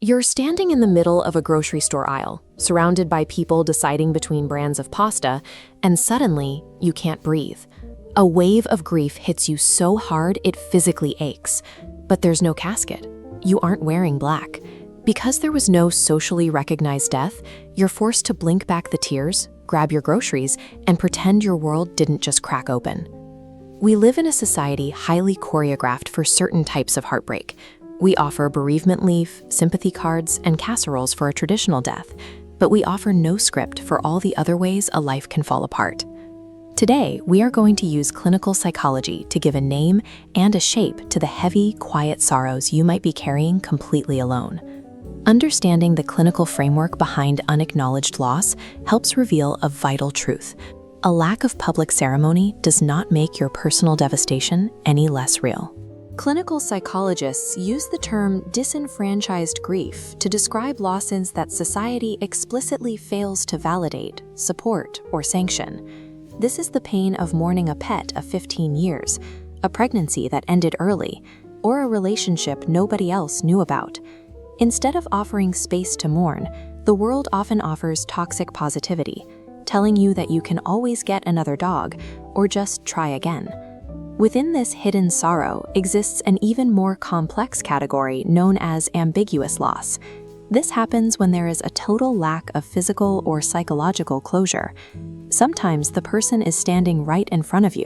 You're standing in the middle of a grocery store aisle, surrounded by people deciding between brands of pasta, and suddenly, you can't breathe. A wave of grief hits you so hard it physically aches. But there's no casket. You aren't wearing black. Because there was no socially recognized death, you're forced to blink back the tears, grab your groceries, and pretend your world didn't just crack open. We live in a society highly choreographed for certain types of heartbreak. We offer bereavement leave, sympathy cards, and casseroles for a traditional death, but we offer no script for all the other ways a life can fall apart. Today, we are going to use clinical psychology to give a name and a shape to the heavy, quiet sorrows you might be carrying completely alone. Understanding the clinical framework behind unacknowledged loss helps reveal a vital truth. A lack of public ceremony does not make your personal devastation any less real. Clinical psychologists use the term disenfranchised grief to describe losses that society explicitly fails to validate, support, or sanction. This is the pain of mourning a pet of 15 years, a pregnancy that ended early, or a relationship nobody else knew about. Instead of offering space to mourn, the world often offers toxic positivity, telling you that you can always get another dog or just try again. Within this hidden sorrow exists an even more complex category known as ambiguous loss. This happens when there is a total lack of physical or psychological closure. Sometimes the person is standing right in front of you,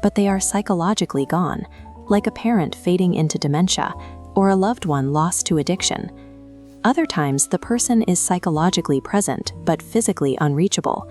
but they are psychologically gone, like a parent fading into dementia or a loved one lost to addiction. Other times, the person is psychologically present but physically unreachable.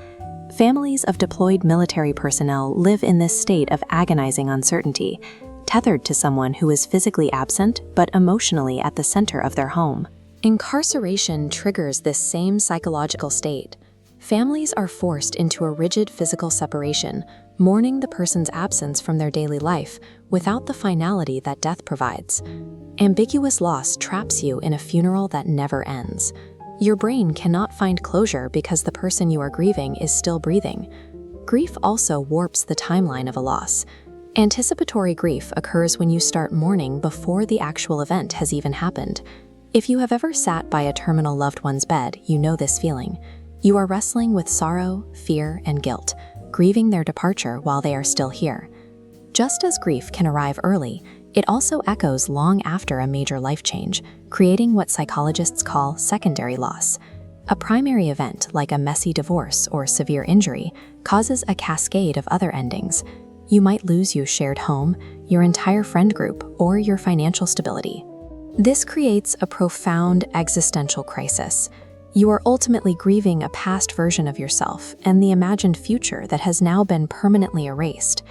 Families of deployed military personnel live in this state of agonizing uncertainty, tethered to someone who is physically absent but emotionally at the center of their home. Incarceration triggers this same psychological state. Families are forced into a rigid physical separation, mourning the person's absence from their daily life without the finality that death provides. Ambiguous loss traps you in a funeral that never ends. Your brain cannot find closure because the person you are grieving is still breathing. Grief also warps the timeline of a loss. Anticipatory grief occurs when you start mourning before the actual event has even happened. If you have ever sat by a terminal loved one's bed, you know this feeling. You are wrestling with sorrow, fear, and guilt, grieving their departure while they are still here. Just as grief can arrive early, it also echoes long after a major life change, creating what psychologists call secondary loss. A primary event, like a messy divorce or severe injury, causes a cascade of other endings. You might lose your shared home, your entire friend group, or your financial stability. This creates a profound existential crisis. You are ultimately grieving a past version of yourself and the imagined future that has now been permanently erased.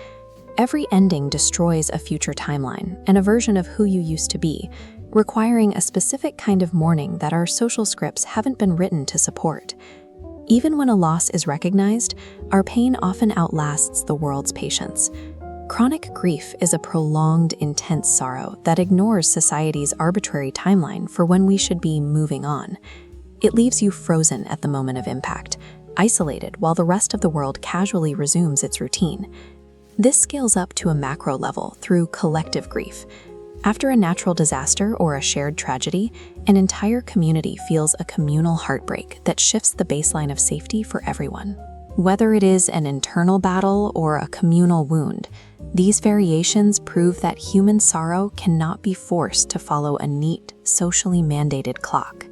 Every ending destroys a future timeline and a version of who you used to be, requiring a specific kind of mourning that our social scripts haven't been written to support. Even when a loss is recognized, our pain often outlasts the world's patience. Chronic grief is a prolonged, intense sorrow that ignores society's arbitrary timeline for when we should be moving on. It leaves you frozen at the moment of impact, isolated while the rest of the world casually resumes its routine. This scales up to a macro level through collective grief. After a natural disaster or a shared tragedy, an entire community feels a communal heartbreak that shifts the baseline of safety for everyone. Whether it is an internal battle or a communal wound, these variations prove that human sorrow cannot be forced to follow a neat, socially mandated clock.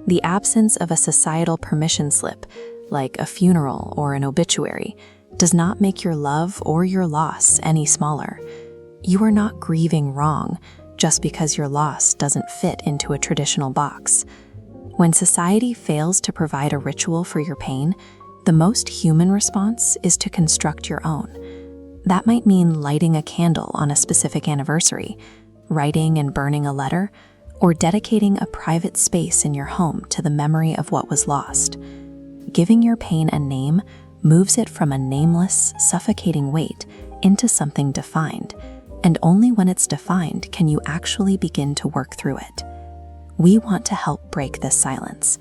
The absence of a societal permission slip, like a funeral or an obituary, does not make your love or your loss any smaller. You are not grieving wrong just because your loss doesn't fit into a traditional box. When society fails to provide a ritual for your pain, the most human response is to construct your own. That might mean lighting a candle on a specific anniversary, writing and burning a letter, or dedicating a private space in your home to the memory of what was lost. Giving your pain a name moves it from a nameless, suffocating weight into something defined, and only when it's defined can you actually begin to work through it. We want to help break this silence.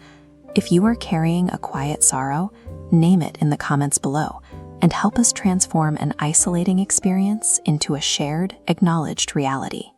If you are carrying a quiet sorrow, name it in the comments below and help us transform an isolating experience into a shared, acknowledged reality.